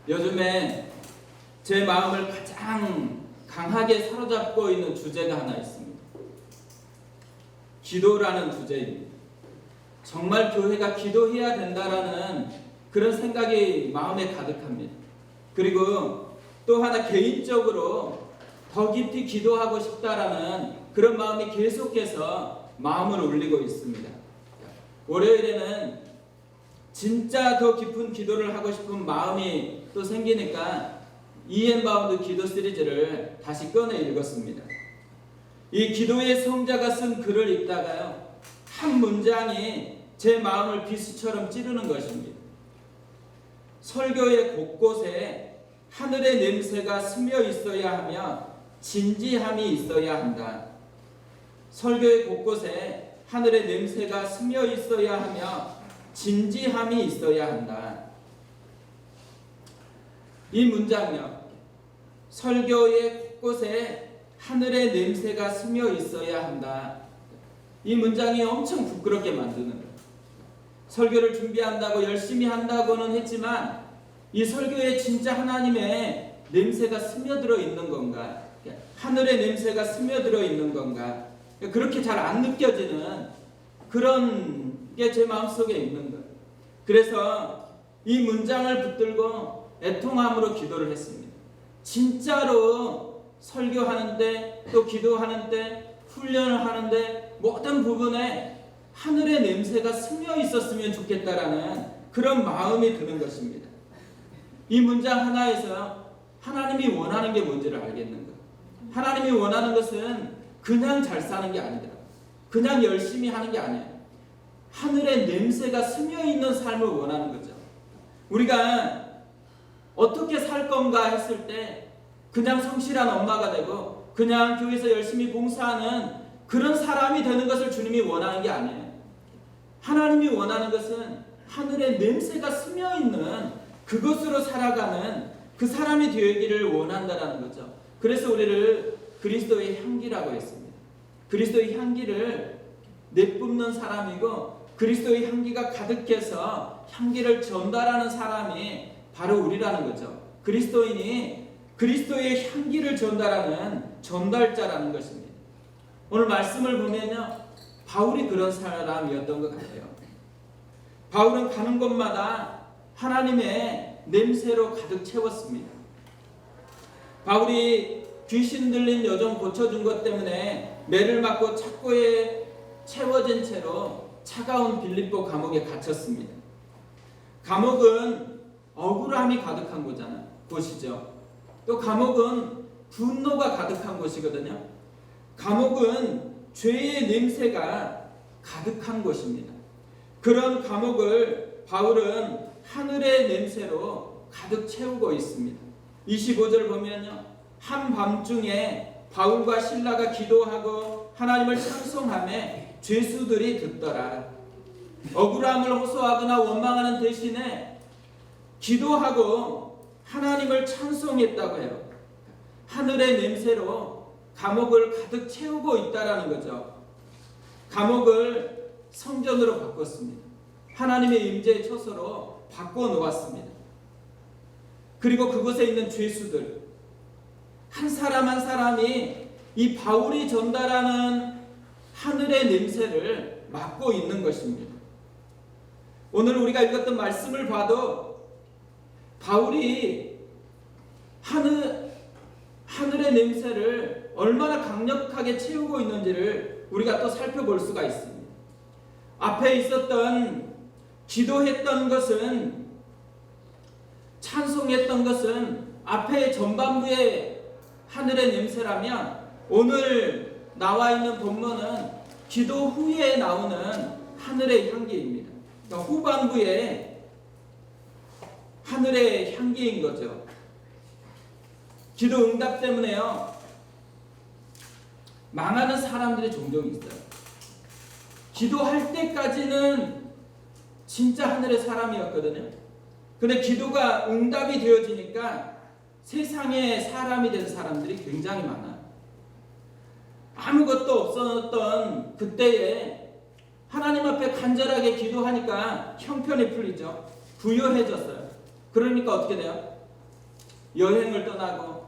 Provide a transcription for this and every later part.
요즘에 제 마음을 가장 강하게 사로잡고 있는 주제가 하나 있습니다. 기도라는 주제입니다. 정말 교회가 기도해야 된다라는 그런 생각이 마음에 가득합니다. 그리고 또 하나 개인적으로 더 깊이 기도하고 싶다라는 그런 마음이 계속해서 마음을 울리고 있습니다. 월요일에는 진짜 더 깊은 기도를 하고 싶은 마음이 또 생기니까 이엔바운드 기도 시리즈를 다시 꺼내 읽었습니다. 이 기도의 성자가 쓴 글을 읽다가요, 한 문장이 제 마음을 비수처럼 찌르는 것입니다. 설교의 곳곳에 하늘의 냄새가 스며 있어야 하며 진지함이 있어야 한다. 설교의 곳곳에 하늘의 냄새가 스며 있어야 하며 진지함이 있어야 한다. 이 문장요, 설교의 곳곳에 하늘의 냄새가 스며 있어야 한다. 이 문장이 엄청 부끄럽게 만드는 거예요. 설교를 준비한다고 열심히 한다고는 했지만 이 설교에 진짜 하나님의 냄새가 스며들어 있는 건가? 하늘의 냄새가 스며들어 있는 건가? 그렇게 잘 안 느껴지는 그런 게 제 마음속에 있는 거예요. 그래서 이 문장을 붙들고 애통함으로 기도를 했습니다. 진짜로 설교하는데 또 기도하는데 훈련을 하는데 모든 부분에 하늘의 냄새가 스며 있었으면 좋겠다라는 그런 마음이 드는 것입니다. 이 문장 하나에서 하나님이 원하는 게 뭔지를 알겠는 거예요. 하나님이 원하는 것은 그냥 잘 사는 게 아니다. 그냥 열심히 하는 게 아니에요. 하늘의 냄새가 스며 있는 삶을 원하는 거죠. 우리가 어떻게 살 건가 했을 때 그냥 성실한 엄마가 되고 그냥 교회에서 열심히 봉사하는 그런 사람이 되는 것을 주님이 원하는 게 아니에요. 하나님이 원하는 것은 하늘의 냄새가 스며 있는 그것으로 살아가는 그 사람이 되기를 원한다라는 거죠. 그래서 우리를 그리스도의 향기라고 했습니다. 그리스도의 향기를 내뿜는 사람이고 그리스도의 향기가 가득해서 향기를 전달하는 사람이 바로 우리라는 거죠. 그리스도인이 그리스도의 향기를 전달하는 전달자라는 것입니다. 오늘 말씀을 보면요, 바울이 그런 사람이었던 것 같아요. 바울은 가는 곳마다 하나님의 냄새로 가득 채웠습니다. 바울이 귀신 들린 여종 고쳐준 것 때문에 매를 맞고 착고에 채워진 채로 차가운 빌립보 감옥에 갇혔습니다. 감옥은 억울함이 가득한 곳이죠. 또 감옥은 분노가 가득한 곳이거든요. 감옥은 죄의 냄새가 가득한 곳입니다. 그런 감옥을 바울은 하늘의 냄새로 가득 채우고 있습니다. 25절 보면요, 한밤중에 바울과 실라가 기도하고 하나님을 찬송하며 죄수들이 듣더라. 억울함을 호소하거나 원망하는 대신에 기도하고 하나님을 찬송했다고 해요. 하늘의 냄새로 감옥을 가득 채우고 있다라는 거죠. 감옥을 성전으로 바꿨습니다. 하나님의 임재의 처소로 바꿔놓았습니다. 그리고 그곳에 있는 죄수들, 한 사람 한 사람이 이 바울이 전달하는 하늘의 냄새를 맡고 있는 것입니다. 오늘 우리가 읽었던 말씀을 봐도 바울이 하늘의 냄새를 얼마나 강력하게 채우고 있는지를 우리가 또 살펴볼 수가 있습니다. 앞에 있었던 기도했던 것은, 찬송했던 것은 앞에 전반부의 하늘의 냄새라면 오늘 나와 있는 본문은 기도 후에 나오는 하늘의 향기입니다. 그러니까 후반부에 하늘의 향기인 거죠. 기도 응답 때문에요, 망하는 사람들이 종종 있어요. 기도할 때까지는 진짜 하늘의 사람이었거든요. 근데 기도가 응답이 되어지니까 세상에 사람이 된 사람들이 굉장히 많아요. 아무것도 없었던 그때에 하나님 앞에 간절하게 기도하니까 형편이 풀리죠. 부유해졌어요. 그러니까 어떻게 돼요? 여행을 떠나고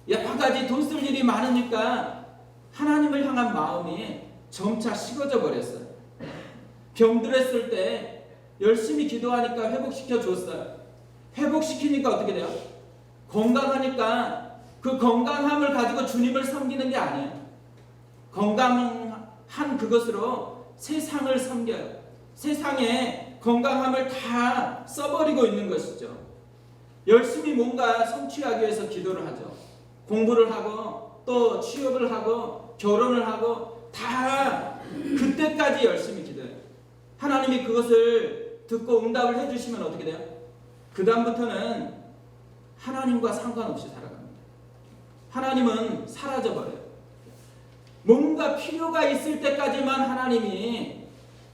여러 가지 돈 쓸 일이 많으니까 하나님을 향한 마음이 점차 식어져 버렸어요. 병들었을 때 열심히 기도하니까 회복시켜 줬어요. 회복시키니까 어떻게 돼요? 건강하니까 그 건강함을 가지고 주님을 섬기는 게 아니에요. 건강한 그것으로 세상을 섬겨요. 세상에 건강함을 다 써버리고 있는 것이죠. 열심히 뭔가 성취하기 위해서 기도를 하죠. 공부를 하고 또 취업을 하고 결혼을 하고 다 그때까지 열심히 기도해요. 하나님이 그것을 듣고 응답을 해주시면 어떻게 돼요? 그 다음부터는 하나님과 상관없이 살아갑니다. 하나님은 사라져버려요. 뭔가 필요가 있을 때까지만 하나님이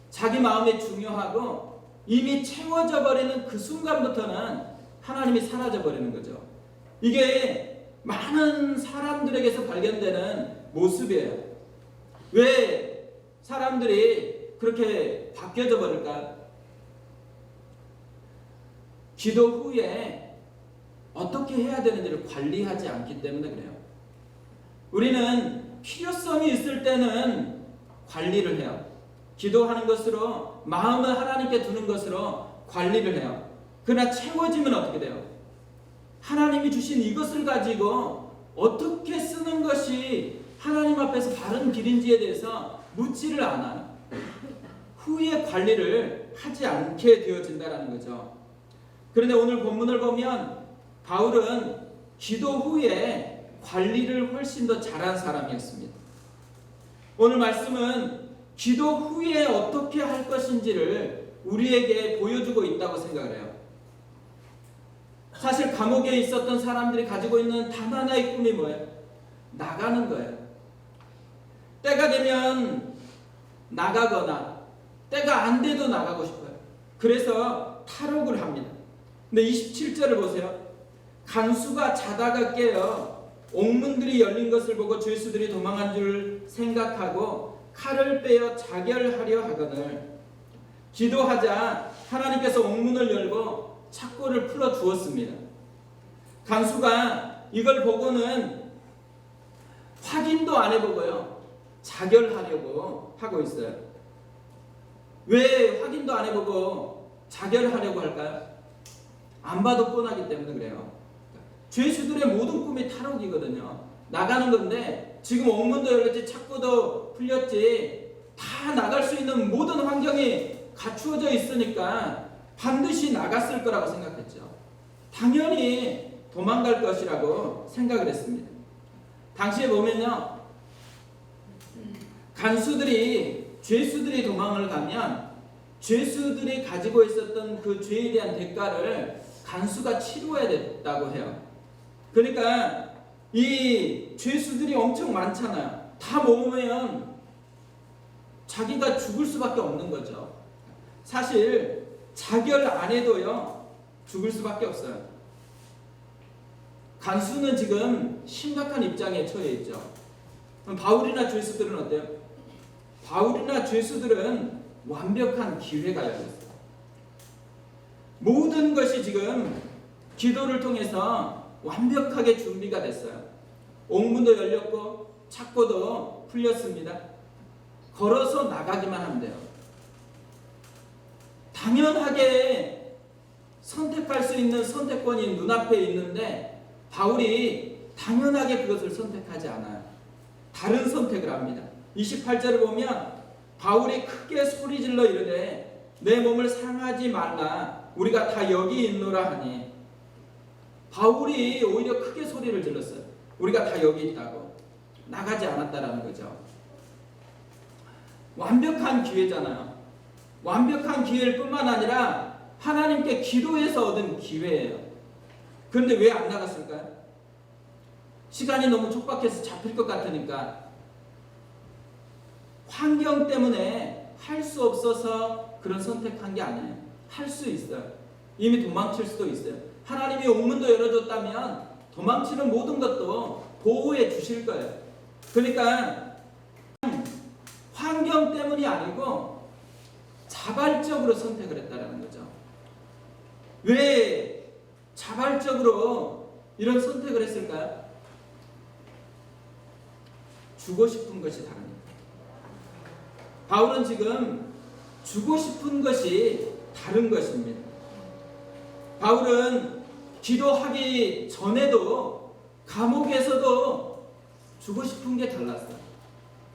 자기 마음에 중요하고 이미 채워져 버리는 그 순간부터는 하나님이 사라져 버리는 거죠. 이게 많은 사람들에게서 발견되는 모습이에요. 왜 사람들이 그렇게 바뀌어져 버릴까? 기도 후에 어떻게 해야 되는지를 관리하지 않기 때문에 그래요. 우리는 필요성이 있을 때는 관리를 해요. 기도하는 것으로 마음을 하나님께 두는 것으로 관리를 해요. 그러나 채워지면 어떻게 돼요? 하나님이 주신 이것을 가지고 어떻게 쓰는 것이 하나님 앞에서 바른 길인지에 대해서 묻지를 않아요. 후에 관리를 하지 않게 되어진다는 거죠. 그런데 오늘 본문을 보면 바울은 기도 후에 관리를 훨씬 더 잘한 사람이었습니다. 오늘 말씀은 기도 후에 어떻게 할 것인지를 우리에게 보여주고 있다고 생각을 해요. 사실 감옥에 있었던 사람들이 가지고 있는 단 하나의 꿈이 뭐예요? 나가는 거예요. 때가 되면 나가거나 때가 안 돼도 나가고 싶어요. 그래서 탈옥을 합니다. 근데 27절을 보세요. 간수가 자다가 깨어 옥문들이 열린 것을 보고 죄수들이 도망한 줄 생각하고 칼을 빼어 자결하려 하거늘 기도하자 하나님께서 옥문을 열고 착고를 풀어 주었습니다. 간수가 이걸 보고는 확인도 안 해보고요. 자결하려고 하고 있어요. 왜 확인도 안 해보고 자결하려고 할까요? 안 봐도 뻔하기 때문에 그래요. 죄수들의 모든 꿈이 탈옥이거든요. 나가는 건데 지금 옥문도 열렸지 착고도 풀렸지 다 나갈 수 있는 모든 환경이 갖추어져 있으니까 반드시 나갔을 거라고 생각했죠. 당연히 도망갈 것이라고 생각을 했습니다. 당시에 보면요. 간수들이 죄수들이 도망을 가면 죄수들이 가지고 있었던 그 죄에 대한 대가를 간수가 치루어야 됐다고 해요. 그러니까 이 죄수들이 엄청 많잖아요. 다 모으면 자기가 죽을 수밖에 없는 거죠. 사실 자결 안 해도요 죽을 수밖에 없어요. 간수는 지금 심각한 입장에 처해 있죠. 그럼 바울이나 죄수들은 어때요? 바울이나 죄수들은 완벽한 기회가 열렸어요. 모든 것이 지금 기도를 통해서 완벽하게 준비가 됐어요. 옥문도 열렸고 착고도 풀렸습니다. 걸어서 나가기만 하면 돼요. 당연하게 선택할 수 있는 선택권이 눈앞에 있는데 바울이 당연하게 그것을 선택하지 않아요. 다른 선택을 합니다. 28절을 보면 바울이 크게 소리질러 이르되 내 몸을 상하지 말라 우리가 다 여기 있노라 하니 바울이 오히려 크게 소리를 질렀어요. 우리가 다 여기 있다고. 나가지 않았다라는 거죠. 완벽한 기회잖아요. 완벽한 기회일 뿐만 아니라 하나님께 기도해서 얻은 기회예요. 그런데 왜 안 나갔을까요? 시간이 너무 촉박해서 잡힐 것 같으니까. 환경 때문에 할 수 없어서 그런 선택한 게 아니에요. 할 수 있어요. 이미 도망칠 수도 있어요. 하나님이 옥문도 열어줬다면 도망치는 모든 것도 보호해 주실 거예요. 그러니까 환경 때문이 아니고 자발적으로 선택을 했다는 거죠. 왜 자발적으로 이런 선택을 했을까요? 주고 싶은 것이 다릅니다. 바울은 지금 주고 싶은 것이 다른 것입니다. 바울은 기도하기 전에도 감옥에서도 주고 싶은 게 달랐어요.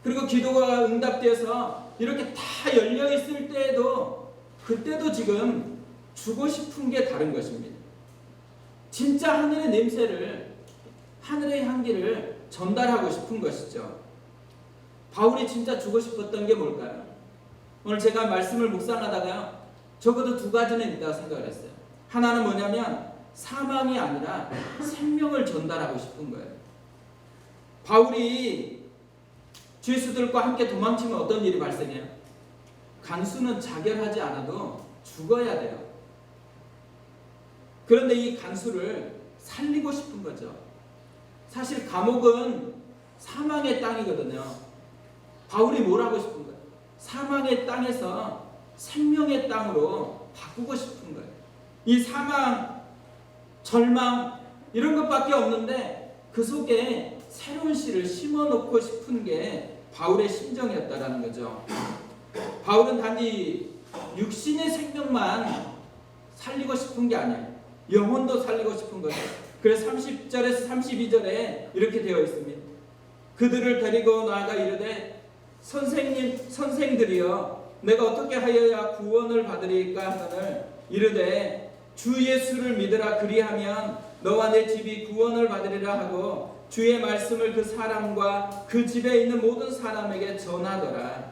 그리고 기도가 응답되어서 이렇게 다 열려 있을 때에도 그때도 지금 주고 싶은 게 다른 것입니다. 진짜 하늘의 냄새를, 하늘의 향기를 전달하고 싶은 것이죠. 바울이 진짜 주고 싶었던 게 뭘까요? 오늘 제가 말씀을 묵상하다가요, 적어도 두 가지는 있다고 생각을 했어요. 하나는 뭐냐면 사망이 아니라 생명을 전달하고 싶은 거예요. 바울이 죄수들과 함께 도망치면 어떤 일이 발생해요? 간수는 자결하지 않아도 죽어야 돼요. 그런데 이 간수를 살리고 싶은 거죠. 사실 감옥은 사망의 땅이거든요. 바울이 뭘 하고 싶은 거예요? 사망의 땅에서 생명의 땅으로 바꾸고 싶은 거예요. 이 사망, 절망 이런 것밖에 없는데 그 속에 새로운 씨를 심어놓고 싶은 게 바울의 심정이었다라는 거죠. 바울은 단지 육신의 생명만 살리고 싶은 게 아니에요. 영혼도 살리고 싶은 거예요. 그래서 30절에서 32절에 이렇게 되어 있습니다. 그들을 데리고 나아가 이르되 선생들이여 내가 어떻게 하여야 구원을 받으리까 하거늘 이르되 주 예수를 믿으라 그리하면 너와 내 집이 구원을 받으리라 하고 주의 말씀을 그 사람과 그 집에 있는 모든 사람에게 전하더라.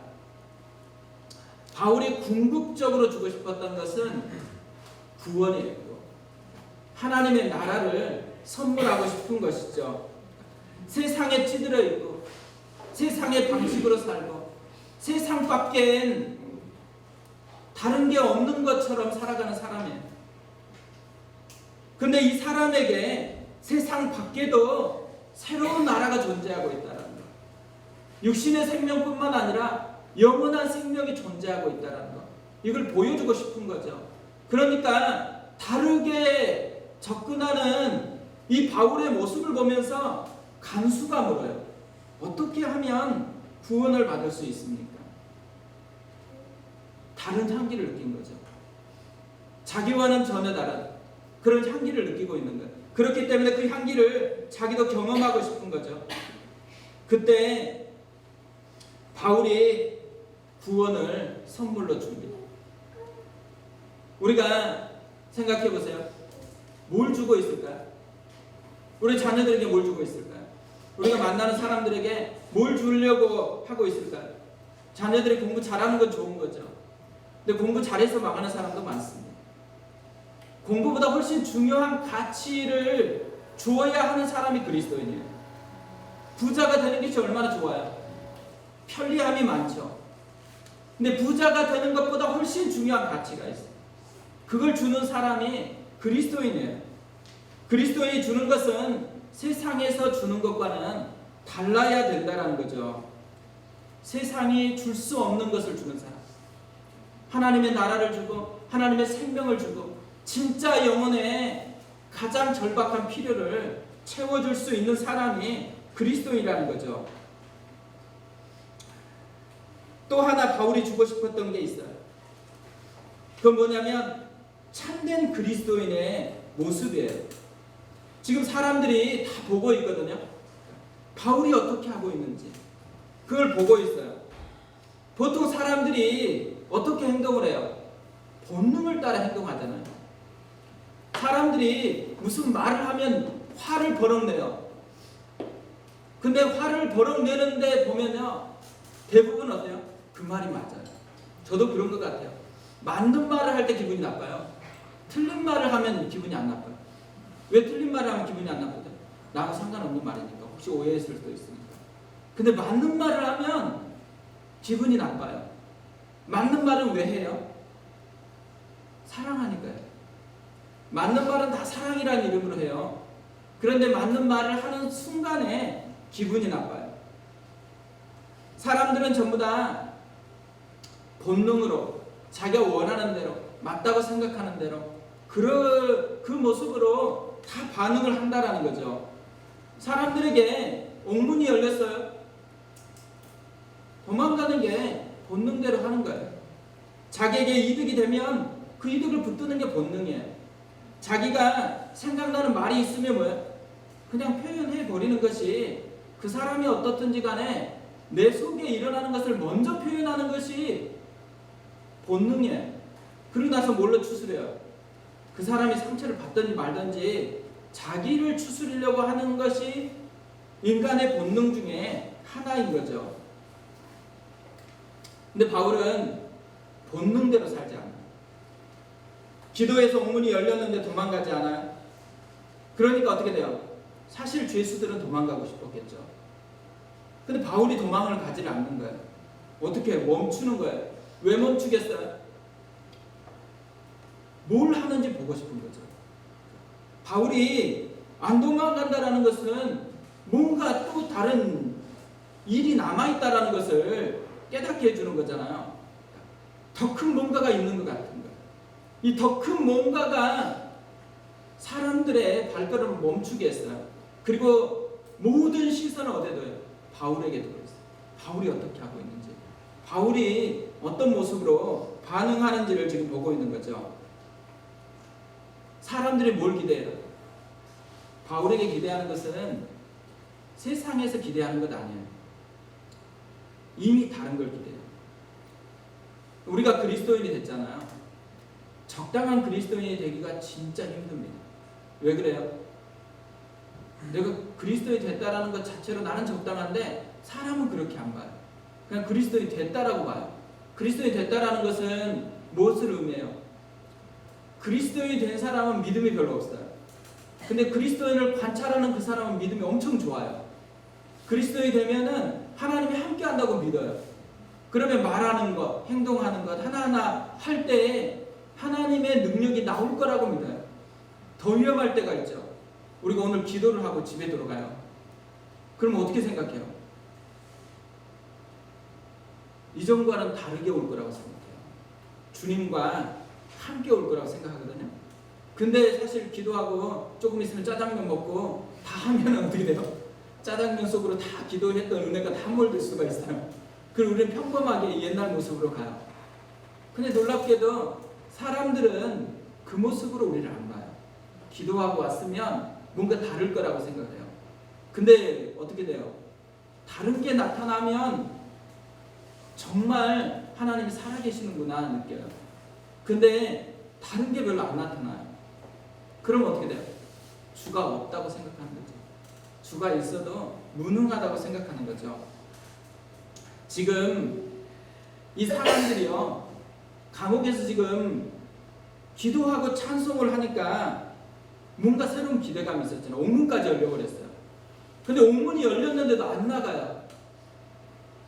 바울이 궁극적으로 주고 싶었던 것은 구원이었고 하나님의 나라를 선물하고 싶은 것이죠. 세상에 찌들어 있고 세상의 방식으로 살고 세상 밖엔 다른 게 없는 것처럼 살아가는 사람이에요. 근데 이 사람에게 세상 밖에도 새로운 나라가 존재하고 있다는 것. 육신의 생명뿐만 아니라 영원한 생명이 존재하고 있다는 것. 이걸 보여주고 싶은 거죠. 그러니까 다르게 접근하는 이 바울의 모습을 보면서 간수가 물어요. 어떻게 하면 구원을 받을 수 있습니까? 다른 향기를 느낀 거죠. 자기와는 전혀 다른 그런 향기를 느끼고 있는 거예요. 그렇기 때문에 그 향기를 자기도 경험하고 싶은 거죠. 그때 바울이 구원을 선물로 줍니다. 우리가 생각해 보세요. 뭘 주고 있을까요? 우리 자녀들에게 뭘 주고 있을까요? 우리가 만나는 사람들에게 뭘 주려고 하고 있을까요? 자녀들이 공부 잘하는 건 좋은 거죠. 근데 공부 잘해서 망하는 사람도 많습니다. 공부보다 훨씬 중요한 가치를 주어야 하는 사람이 그리스도인이에요. 부자가 되는 것이 얼마나 좋아요. 편리함이 많죠. 근데 부자가 되는 것보다 훨씬 중요한 가치가 있어요. 그걸 주는 사람이 그리스도인이에요. 그리스도인이 주는 것은 세상에서 주는 것과는 달라야 된다는 거죠. 세상이 줄 수 없는 것을 주는 사람. 하나님의 나라를 주고 하나님의 생명을 주고 진짜 영혼의 가장 절박한 필요를 채워줄 수 있는 사람이 그리스도인이라는 거죠. 또 하나 바울이 주고 싶었던 게 있어요. 그건 뭐냐면 참된 그리스도인의 모습이에요. 지금 사람들이 다 보고 있거든요. 바울이 어떻게 하고 있는지 그걸 보고 있어요. 보통 사람들이 어떻게 행동을 해요? 본능을 따라 행동하잖아요. 사람들이 무슨 말을 하면 화를 버럭내요. 근데 화를 버럭내는데 보면요, 대부분 어때요? 그 말이 맞아요. 저도 그런 것 같아요. 맞는 말을 할 때 기분이 나빠요. 틀린 말을 하면 기분이 안 나빠요. 왜 틀린 말을 하면 기분이 안 나쁘죠? 나하고 상관없는 말이니까. 혹시 오해했을 수도 있으니까. 근데 맞는 말을 하면 기분이 나빠요. 맞는 말은 왜 해요? 사랑하니까요. 맞는 말은 다 사랑이라는 이름으로 해요. 그런데 맞는 말을 하는 순간에 기분이 나빠요. 사람들은 전부 다 본능으로 자기가 원하는 대로 맞다고 생각하는 대로 그 모습으로 다 반응을 한다라는 거죠. 사람들에게 옥문이 열렸어요. 도망가는 게 본능대로 하는 거예요. 자기에게 이득이 되면 그 이득을 붙드는 게 본능이에요. 자기가 생각나는 말이 있으면 뭐예요? 그냥 표현해 버리는 것이, 그 사람이 어떻든지 간에 내 속에 일어나는 것을 먼저 표현하는 것이 본능이에요. 그러고 나서 뭘로 추스려요? 그 사람이 상처를 받든지 말든지 자기를 추스리려고 하는 것이 인간의 본능 중에 하나인 거죠. 근데 바울은 본능대로 살지 않아요. 기도에서 옥문이 열렸는데 도망가지 않아요. 그러니까 어떻게 돼요? 사실 죄수들은 도망가고 싶었겠죠. 근데 바울이 도망을 가지를 않는 거예요. 어떻게 멈추는 거예요? 왜 멈추겠어요? 뭘 하는지 보고 싶은 거죠. 바울이 안 도망간다라는 것은 뭔가 또 다른 일이 남아있다라는 것을 깨닫게 해주는 거잖아요. 더 큰 뭔가가 있는 것 같은 거예요. 이 더 큰 뭔가가 사람들의 발걸음을 멈추게 했어요. 그리고 모든 시선을 어디에 둬요? 바울에게 두고 있어요. 바울이 어떻게 하고 있는지, 바울이 어떤 모습으로 반응하는지를 지금 보고 있는 거죠. 사람들이 뭘 기대해요? 바울에게 기대하는 것은 세상에서 기대하는 것 아니에요. 이미 다른 걸 기대해요. 우리가 그리스도인이 됐잖아요. 적당한 그리스도인이 되기가 진짜 힘듭니다. 왜 그래요? 내가 그리스도인이 됐다라는 것 자체로 나는 적당한데 사람은 그렇게 안 봐요. 그냥 그리스도인이 됐다라고 봐요. 그리스도인이 됐다라는 것은 무엇을 의미해요? 그리스도인이 된 사람은 믿음이 별로 없어요. 근데 그리스도인을 관찰하는 그 사람은 믿음이 엄청 좋아요. 그리스도인이 되면은 하나님이 함께 한다고 믿어요. 그러면 말하는 것, 행동하는 것 하나하나 할 때에 하나님의 능력이 나올 거라고 믿어요. 더 위험할 때가 있죠. 우리가 오늘 기도를 하고 집에 들어가요. 그럼 어떻게 생각해요? 이전과는 다르게 올 거라고 생각해요. 주님과 함께 올 거라고 생각하거든요. 근데 사실 기도하고 조금 있으면 짜장면 먹고 다 하면 어떻게 돼요? 짜장면 속으로 다 기도했던 은혜가 다 몰릴 수가 있어요. 그리고 우리는 평범하게 옛날 모습으로 가요. 근데 놀랍게도 사람들은 그 모습으로 우리를 안 봐요. 기도하고 왔으면 뭔가 다를 거라고 생각해요. 근데 어떻게 돼요? 다른 게 나타나면 정말 하나님이 살아계시는구나 느껴요. 근데 다른 게 별로 안 나타나요. 그럼 어떻게 돼요? 주가 없다고 생각하는 거죠. 주가 있어도 무능하다고 생각하는 거죠. 지금 이 사람들이요, 감옥에서 지금 기도하고 찬송을 하니까 뭔가 새로운 기대감이 있었잖아요. 옥문까지 열려버렸어요. 근데 옥문이 열렸는데도 안 나가요.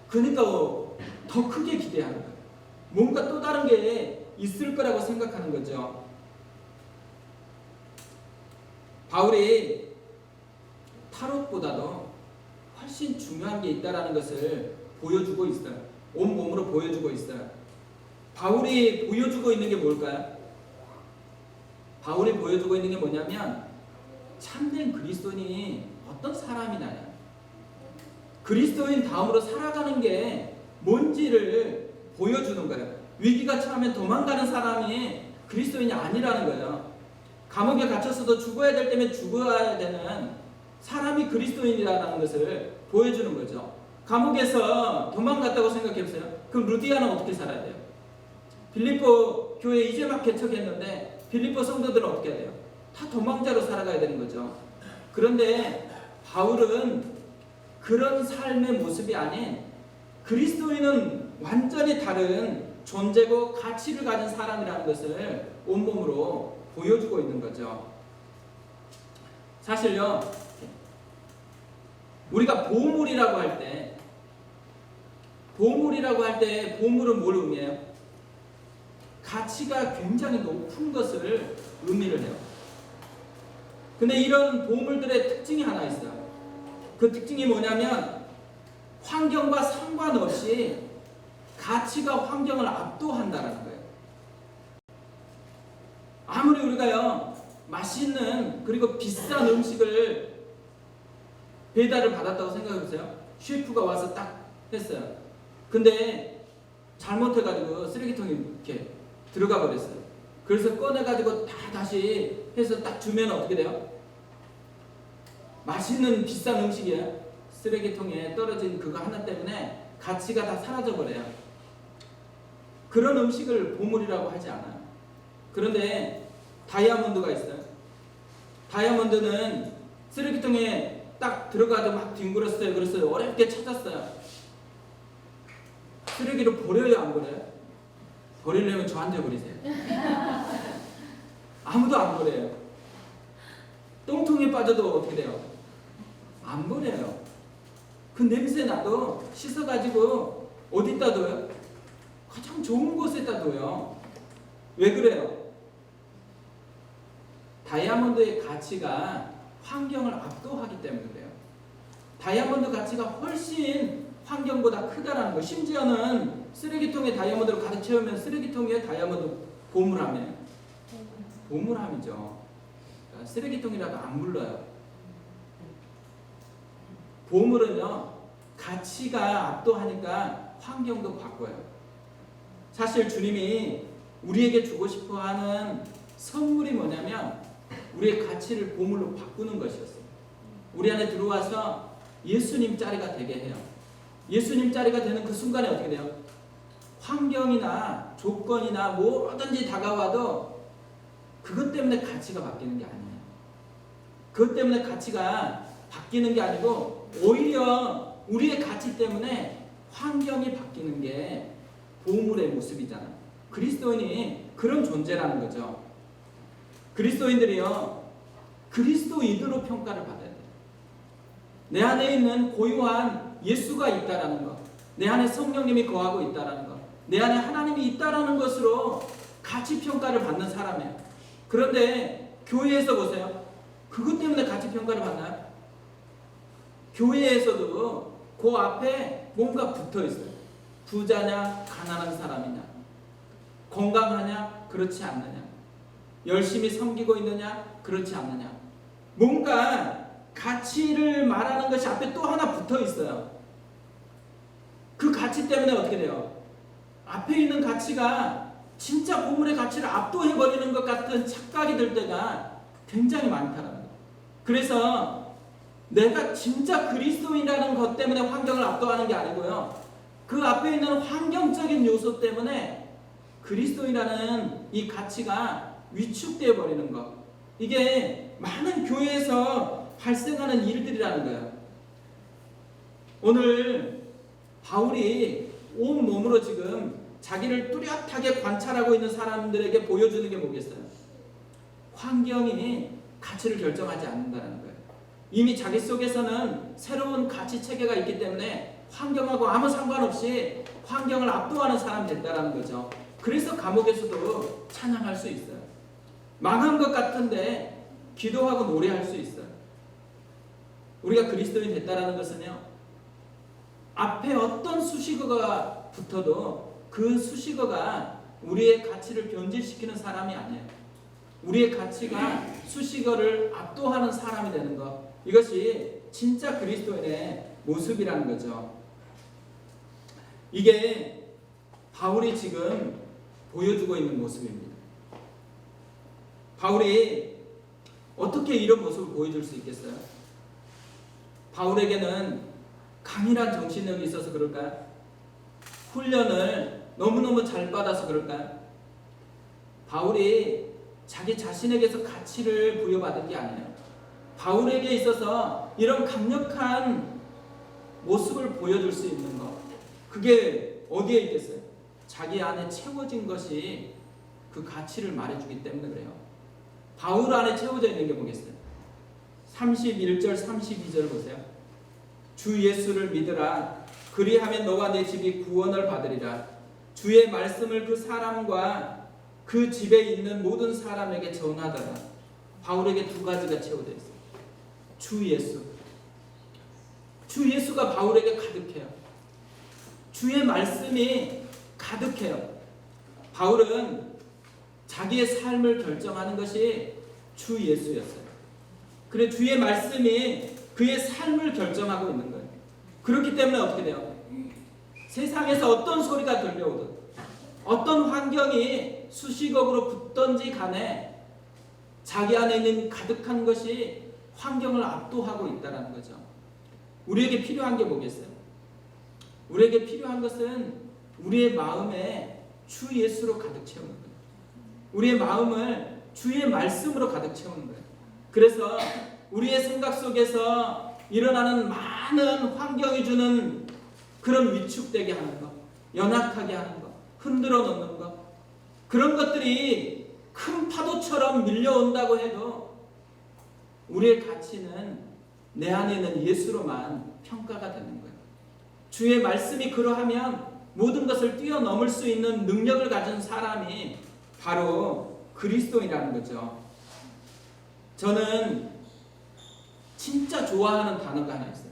그러니까 더 크게 기대하는 거예요. 뭔가 또 다른 게 있을 거라고 생각하는 거죠. 바울이 탈옥보다도 훨씬 중요한 게 있다는 것을 보여주고 있어요. 온 몸으로 보여주고 있어요. 바울이 보여주고 있는 게 뭘까요? 바울이 보여주고 있는 게 뭐냐면 참된 그리스도인이 어떤 사람이나요. 그리스도인 다음으로 살아가는 게 뭔지를 보여주는 거예요. 위기가 처하면 도망가는 사람이 그리스도인이 아니라는 거예요. 감옥에 갇혔어도 죽어야 될 때면 죽어야 되는 사람이 그리스도인이라는 것을 보여주는 거죠. 감옥에서 도망갔다고 생각해보세요. 그럼 루디아는 어떻게 살아야 돼요? 빌립보 교회 이제 막 개척했는데 빌립보 성도들은 어떻게 해야 돼요? 다 도망자로 살아가야 되는 거죠. 그런데 바울은 그런 삶의 모습이 아닌 그리스도인은 완전히 다른 존재고 가치를 가진 사람이라는 것을 온몸으로 보여주고 있는 거죠. 사실요, 우리가 보물이라고 할 때 보물은 뭘 의미해요? 가치가 굉장히 높은 것을 의미를 해요. 근데 이런 보물들의 특징이 하나 있어요. 그 특징이 뭐냐면 환경과 상관없이 가치가 환경을 압도한다는 거예요. 아무리 우리가요 맛있는 그리고 비싼 음식을 배달을 받았다고 생각해 보세요. 셰프가 와서 딱 했어요. 근데 잘못해가지고 쓰레기통에 이렇게 들어가 버렸어요. 그래서 꺼내가지고 다시 해서 딱 주면 어떻게 돼요? 맛있는 비싼 음식이에요. 쓰레기통에 떨어진 그거 하나 때문에 가치가 다 사라져 버려요. 그런 음식을 보물이라고 하지 않아요. 그런데 다이아몬드가 있어요. 다이아몬드는 쓰레기통에 딱 들어가도 막 뒹굴었어요. 그래서 어렵게 찾았어요. 쓰레기로 버려요, 안 버려요? 버리려면 저한테 버리세요. 아무도 안 버려요. 똥통에 빠져도 어떻게 돼요? 안 버려요. 그 냄새 나도 씻어가지고 어디다 둬요? 가장 좋은 곳에다 둬요. 왜 그래요? 다이아몬드의 가치가 환경을 압도하기 때문에 그래요. 다이아몬드 가치가 훨씬 환경보다 크다라는 거. 심지어는 쓰레기통에 다이아몬드를 가득 채우면 쓰레기통에 다이아몬드 보물함이에요. 보물함이죠. 그러니까 쓰레기통이라도 안 물러요. 보물은요, 가치가 압도하니까 환경도 바꿔요. 사실 주님이 우리에게 주고 싶어 하는 선물이 뭐냐면 우리의 가치를 보물로 바꾸는 것이었어요. 우리 안에 들어와서 예수님 자리가 되게 해요. 예수님 자리가 되는 그 순간에 어떻게 돼요? 환경이나 조건이나 뭐든지 다가와도 그것 때문에 가치가 바뀌는 게 아니에요. 그것 때문에 가치가 바뀌는 게 아니고 오히려 우리의 가치 때문에 환경이 바뀌는 게 보물의 모습이잖아요. 그리스도인이 그런 존재라는 거죠. 그리스도인들이요, 그리스도인으로 평가를 받아야 돼요. 내 안에 있는 고유한 예수가 있다라는 것, 내 안에 성령님이 거하고 있다라는 것, 내 안에 하나님이 있다라는 것으로 가치 평가를 받는 사람이에요. 그런데 교회에서 보세요. 그것 때문에 가치 평가를 받나요? 교회에서도 그 앞에 뭔가 붙어 있어요. 부자냐, 가난한 사람이냐, 건강하냐, 그렇지 않느냐, 열심히 섬기고 있느냐, 그렇지 않느냐, 뭔가 가치를 말하는 것이 앞에 또 하나 붙어 있어요. 그 가치 때문에 어떻게 돼요? 앞에 있는 가치가 진짜 보물의 가치를 압도해버리는 것 같은 착각이 들 때가 굉장히 많다는 거예요. 그래서 내가 진짜 그리스도인이라는 것 때문에 환경을 압도하는 게 아니고요, 그 앞에 있는 환경적인 요소 때문에 그리스도인이라는 이 가치가 위축되어 버리는 것, 이게 많은 교회에서 발생하는 일들이라는 거예요. 오늘 바울이 온 몸으로 지금 자기를 뚜렷하게 관찰하고 있는 사람들에게 보여주는 게 뭐겠어요? 환경이 가치를 결정하지 않는다는 거예요. 이미 자기 속에서는 새로운 가치 체계가 있기 때문에 환경하고 아무 상관없이 환경을 압도하는 사람이 됐다는 거죠. 그래서 감옥에서도 찬양할 수 있어요. 망한 것 같은데 기도하고 노래할 수 있어요. 우리가 그리스도인 됐다는 것은요, 앞에 어떤 수식어가 붙어도 그 수식어가 우리의 가치를 변질시키는 사람이 아니에요. 우리의 가치가 수식어를 압도하는 사람이 되는 것, 이것이 진짜 그리스도인의 모습이라는 거죠. 이게 바울이 지금 보여주고 있는 모습입니다. 바울이 어떻게 이런 모습을 보여줄 수 있겠어요? 바울에게는 강인한 정신력이 있어서 그럴까요? 훈련을 너무너무 잘 받아서 그럴까요? 바울이 자기 자신에게서 가치를 부여받은 게 아니에요. 바울에게 있어서 이런 강력한 모습을 보여줄 수 있는 것, 그게 어디에 있겠어요? 자기 안에 채워진 것이 그 가치를 말해주기 때문에 그래요. 바울 안에 채워져 있는 게 뭐겠어요? 31절 32절 보세요. 주 예수를 믿으라. 그리하면 너와 내 집이 구원을 받으리라. 주의 말씀을 그 사람과 그 집에 있는 모든 사람에게 전하더라. 바울에게 두 가지가 채워져 있어요. 주 예수. 주 예수가 바울에게 가득해요. 주의 말씀이 가득해요. 바울은 자기의 삶을 결정하는 것이 주 예수였어요. 그래 주의 말씀이 그의 삶을 결정하고 있는 거예요. 그렇기 때문에 어떻게 돼요? 세상에서 어떤 소리가 들려오든 어떤 환경이 수식어로 붙든지 간에 자기 안에 있는 가득한 것이 환경을 압도하고 있다는 거죠. 우리에게 필요한 게 뭐겠어요? 우리에게 필요한 것은 우리의 마음에 주 예수로 가득 채우는 거예요. 우리의 마음을 주의 말씀으로 가득 채우는 거예요. 그래서 우리의 생각 속에서 일어나는 많은 환경이 주는 그런 위축되게 하는 것, 연약하게 하는 것, 흔들어 놓는 것, 그런 것들이 큰 파도처럼 밀려온다고 해도 우리의 가치는 내 안에 있는 예수로만 평가가 되는 거예요. 주의 말씀이 그러하면 모든 것을 뛰어넘을 수 있는 능력을 가진 사람이 바로 그리스도인이라는 거죠. 저는 진짜 좋아하는 단어가 하나 있어요.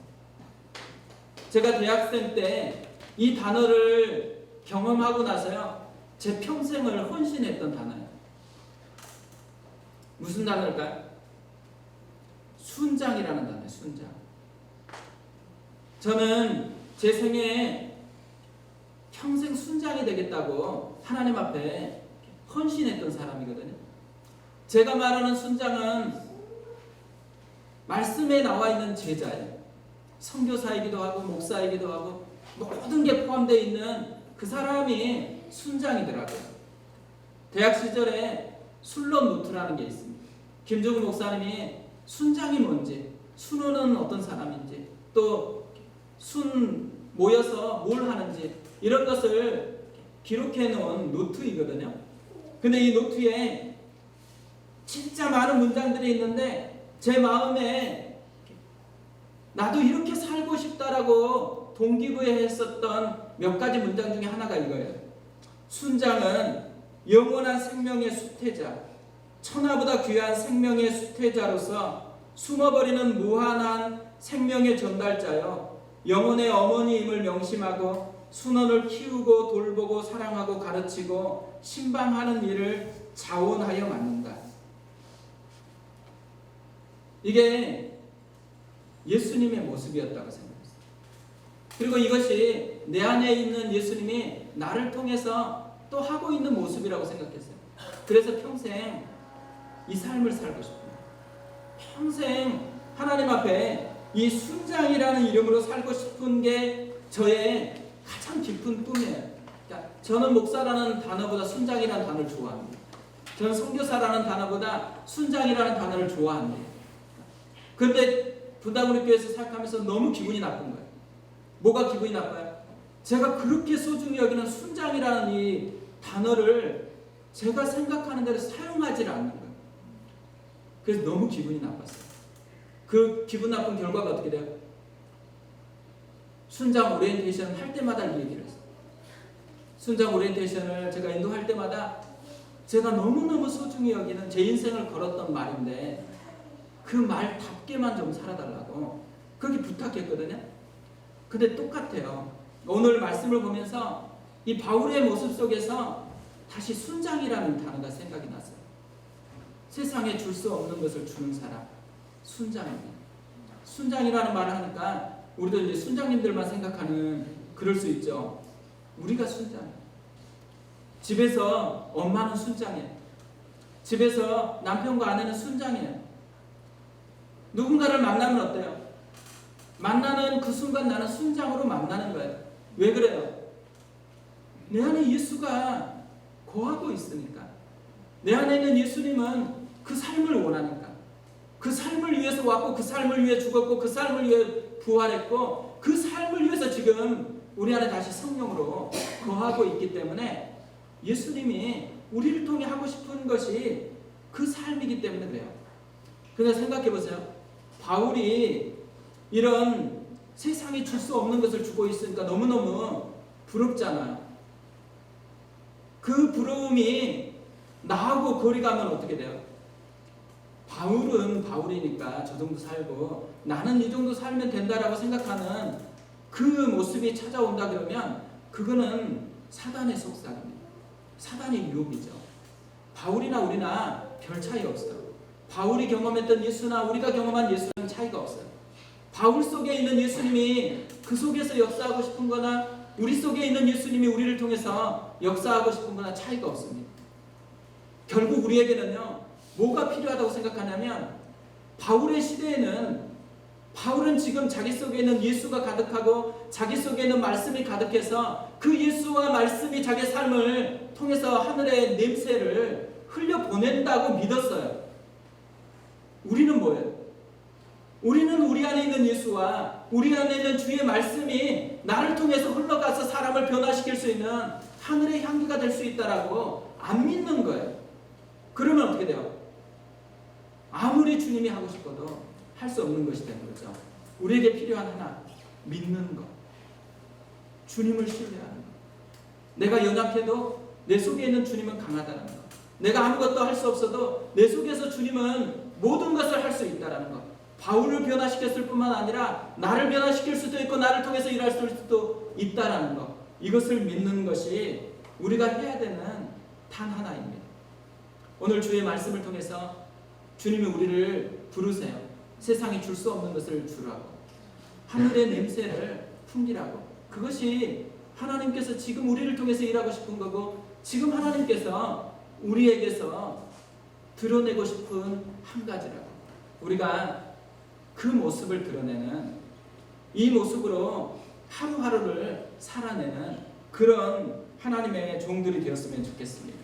제가 대학생 때 이 단어를 경험하고 나서요, 제 평생을 헌신했던 단어예요. 무슨 단어일까요? 순장이라는 단어예요. 순장. 저는 제 생애에 평생 순장이 되겠다고 하나님 앞에 헌신했던 사람이거든요. 제가 말하는 순장은 말씀에 나와 있는 제자예요. 선교사이기도 하고 목사이기도 하고 모든 게 포함되어 있는 그 사람이 순장이더라고요. 대학 시절에 순론 노트라는 게 있습니다. 김종우 목사님이 순장이 뭔지, 순호는 어떤 사람인지, 또 순 모여서 뭘 하는지 이런 것을 기록해 놓은 노트이거든요. 근데 이 노트에 진짜 많은 문장들이 있는데 제 마음에 나도 이렇게 살고 싶다라고 동기부여했었던 몇 가지 문장 중에 하나가 이거예요. 순장은 영원한 생명의 수태자, 천하보다 귀한 생명의 수태자로서 숨어버리는 무한한 생명의 전달자여 영혼의 어머니임을 명심하고 순원을 키우고 돌보고 사랑하고 가르치고 신방하는 일을 자원하여 맡는다. 이게 예수님의 모습이었다고 생각했어요. 그리고 이것이 내 안에 있는 예수님이 나를 통해서 또 하고 있는 모습이라고 생각했어요. 그래서 평생 이 삶을 살고 싶어요. 평생 하나님 앞에 이 순장이라는 이름으로 살고 싶은 게 저의 가장 깊은 꿈이에요. 그러니까 저는 목사라는 단어보다 순장이라는 단어를 좋아합니다. 저는 선교사라는 단어보다 순장이라는 단어를 좋아합니다. 그런데 분당우리교회에서 생각하면서 너무 기분이 나쁜 거예요. 뭐가 기분이 나빠요? 제가 그렇게 소중히 여기는 순장이라는 이 단어를 제가 생각하는 대로 사용하지 않는 거예요. 그래서 너무 기분이 나빴어요. 그 기분 나쁜 결과가 어떻게 돼요? 순장 오리엔테이션 할 때마다 이 얘기를 했어요. 순장 오리엔테이션을 제가 인도할 때마다 제가 너무너무 소중히 여기는 제 인생을 걸었던 말인데 그 말답게만 좀 살아달라고 그렇게 부탁했거든요. 근데 똑같아요. 오늘 말씀을 보면서 이 바울의 모습 속에서 다시 순장이라는 단어가 생각이 났어요. 세상에 줄 수 없는 것을 주는 사람, 순장입니다. 순장이라는 말을 하니까 우리도 이제 순장님들만 생각하는 그럴 수 있죠. 우리가 순장. 집에서 엄마는 순장이에요. 집에서 남편과 아내는 순장이에요. 누군가를 만나면 어때요? 만나는 그 순간 나는 순장으로 만나는 거예요. 왜 그래요? 내 안에 예수가 거하고 있으니까. 내 안에 있는 예수님은 그 삶을 원하니까. 그 삶을 위해서 왔고 그 삶을 위해 죽었고 그 삶을 위해 부활했고 그 삶을 위해서 지금 우리 안에 다시 성령으로 거하고 있기 때문에 예수님이 우리를 통해 하고 싶은 것이 그 삶이기 때문에 그래요. 그래서 생각해 보세요. 바울이 이런 세상에 줄 수 없는 것을 주고 있으니까 너무너무 부럽잖아요. 그 부러움이 나하고 거리가면 어떻게 돼요? 바울은 바울이니까 저 정도 살고 나는 이 정도 살면 된다라고 생각하는 그 모습이 찾아온다 그러면 그거는 사단의 속삭입니다. 사단의 유혹이죠. 바울이나 우리나 별 차이 없어요. 바울이 경험했던 예수나 우리가 경험한 예수는 차이가 없어요. 바울 속에 있는 예수님이 그 속에서 역사하고 싶은 거나 우리 속에 있는 예수님이 우리를 통해서 역사하고 싶은 거나 차이가 없습니다. 결국 우리에게는요, 뭐가 필요하다고 생각하냐면, 바울의 시대에는 바울은 지금 자기 속에 있는 예수가 가득하고 자기 속에 있는 말씀이 가득해서 그 예수와 말씀이 자기 삶을 통해서 하늘의 냄새를 흘려보낸다고 믿었어요. 우리는 뭐예요? 우리는 우리 안에 있는 예수와 우리 안에 있는 주의 말씀이 나를 통해서 흘러가서 사람을 변화시킬 수 있는 하늘의 향기가 될 수 있다라고 안 믿는 거예요. 그러면 어떻게 돼요? 아무리 주님이 하고 싶어도 할 수 없는 것이 되는 거죠. 우리에게 필요한 하나, 믿는 것. 주님을 신뢰하는 것. 내가 연약해도 내 속에 있는 주님은 강하다는 것. 내가 아무것도 할 수 없어도 내 속에서 주님은 모든 것을 할 수 있다는 것. 바울을 변화시켰을 뿐만 아니라 나를 변화시킬 수도 있고 나를 통해서 일할 수도 있다는 것. 이것을 믿는 것이 우리가 해야 되는 단 하나입니다. 오늘 주의 말씀을 통해서 주님이 우리를 부르세요. 세상이 줄 수 없는 것을 주라고, 하늘의 냄새를 풍기라고. 그것이 하나님께서 지금 우리를 통해서 일하고 싶은 거고, 지금 하나님께서 우리에게서 드러내고 싶은 한 가지라고. 우리가 그 모습을 드러내는, 이 모습으로 하루하루를 살아내는 그런 하나님의 종들이 되었으면 좋겠습니다.